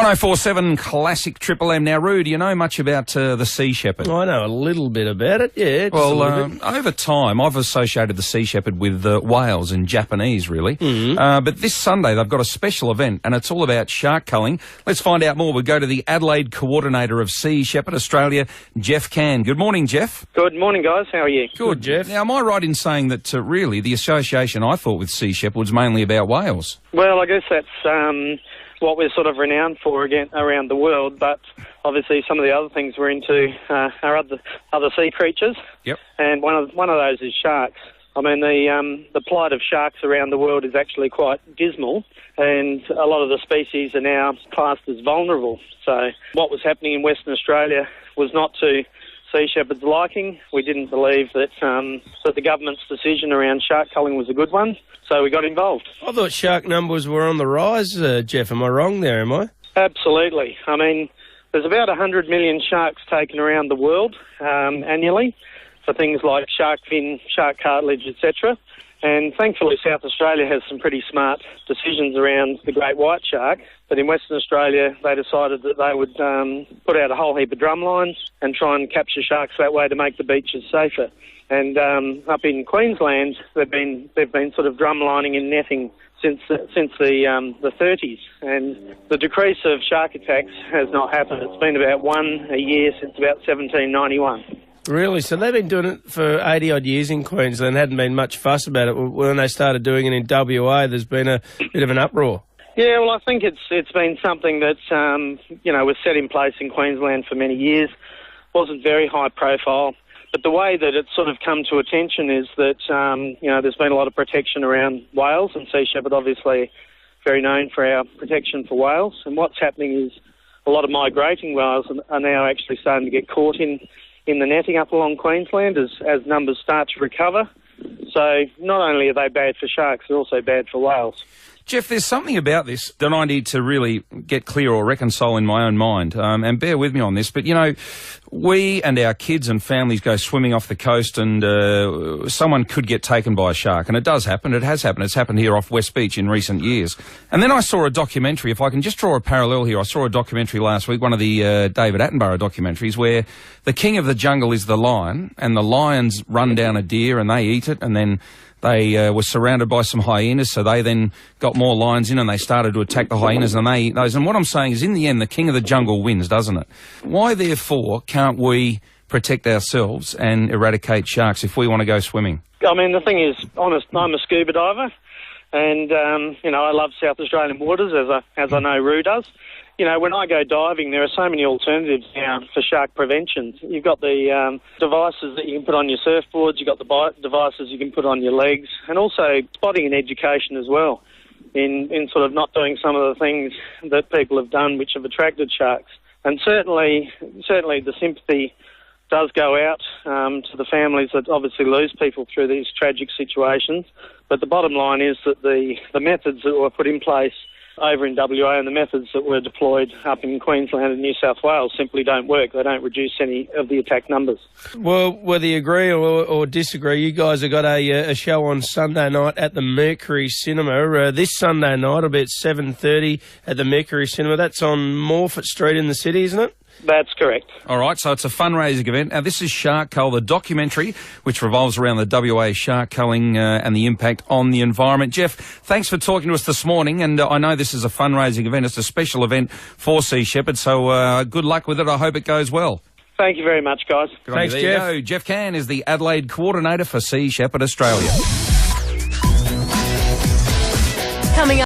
1047 Classic Triple M. Now, Roo, do you know much about the Sea Shepherd? I know a little bit about it, yeah. Well, over time, I've associated the Sea Shepherd with whales and Japanese, really. But this Sunday, they've got a special event, and it's all about shark culling. Let's find out more. We'll go to the Adelaide coordinator of Sea Shepherd Australia, Jeff Can. Good morning, Jeff. Good morning, guys. How are you? Good, Jeff. Now, am I right in saying that, really, the association I thought with Sea Shepherd was mainly about whales? Well, I guess that's what we're sort of renowned for again around the world, but obviously some of the other things we're into are other sea creatures. Yep. And one of those is sharks. I mean, the plight of sharks around the world is actually quite dismal, and a lot of the species are now classed as vulnerable. So what was happening in Western Australia was not to Sea Shepherd's liking. We didn't believe that the government's decision around shark culling was a good one, so we got involved. I thought shark numbers were on the rise, Jeff. Am I wrong there, am I? Absolutely. I mean, there's about 100 million sharks taken around the world annually for things like shark fin, shark cartilage, etc. And thankfully South Australia has some pretty smart decisions around the great white shark. But in Western Australia, they decided that they would put out a whole heap of drum lines and try and capture sharks that way to make the beaches safer. And up in Queensland, they've been sort of drumlining and netting since the 30s. And the decrease of shark attacks has not happened. It's been about one a year since about 1791. Really? So they've been doing it for 80-odd years in Queensland, hadn't been much fuss about it. When they started doing it in WA, there's been a bit of an uproar. Yeah, well, I think it's been something that, was set in place in Queensland for many years. Wasn't very high profile. But the way that it's sort of come to attention is that, there's been a lot of protection around whales, and Sea Shepherd obviously very known for our protection for whales. And what's happening is a lot of migrating whales are now actually starting to get caught in the netting up along Queensland as numbers start to recover. So not only are they bad for sharks, they're also bad for whales. Jeff, there's something about this that I need to really get clear or reconcile in my own mind, and bear with me on this, but, we and our kids and families go swimming off the coast and someone could get taken by a shark, and it does happen. It has happened. It's happened here off West Beach in recent years. And then I saw a documentary, if I can just draw a parallel here, I saw a documentary last week, one of the David Attenborough documentaries, where the king of the jungle is the lion, and the lions run down a deer and they eat it, and then they were surrounded by some hyenas, so they then got more lions in and they started to attack the hyenas and they eat those. And what I'm saying is, in the end, the king of the jungle wins, doesn't it? Why, therefore, can't we protect ourselves and eradicate sharks if we want to go swimming? I mean, the thing is, honest, I'm a scuba diver, and, I love South Australian waters, as I know Roo does. When I go diving, there are so many alternatives now for shark prevention. You've got the devices that you can put on your surfboards, you've got the devices you can put on your legs, and also spotting and education as well, in sort of not doing some of the things that people have done which have attracted sharks. And certainly the sympathy does go out to the families that obviously lose people through these tragic situations. But the bottom line is that the methods that were put in place over in WA and the methods that were deployed up in Queensland and New South Wales simply don't work. They don't reduce any of the attack numbers. Well, whether you agree or disagree, you guys have got a show on Sunday night at the Mercury Cinema. This Sunday night, it'll be at 7:30 at the Mercury Cinema. That's on Morfett Street in the city, isn't it? That's correct. All right, so it's a fundraising event. Now, this is Shark Cull, the documentary, which revolves around the WA shark culling and the impact on the environment. Jeff, thanks for talking to us this morning, and I know this is a fundraising event. It's a special event for Sea Shepherd, so good luck with it. I hope it goes well. Thank you very much, guys. Thanks, Jeff. Jeff Can is the Adelaide coordinator for Sea Shepherd Australia. Coming up.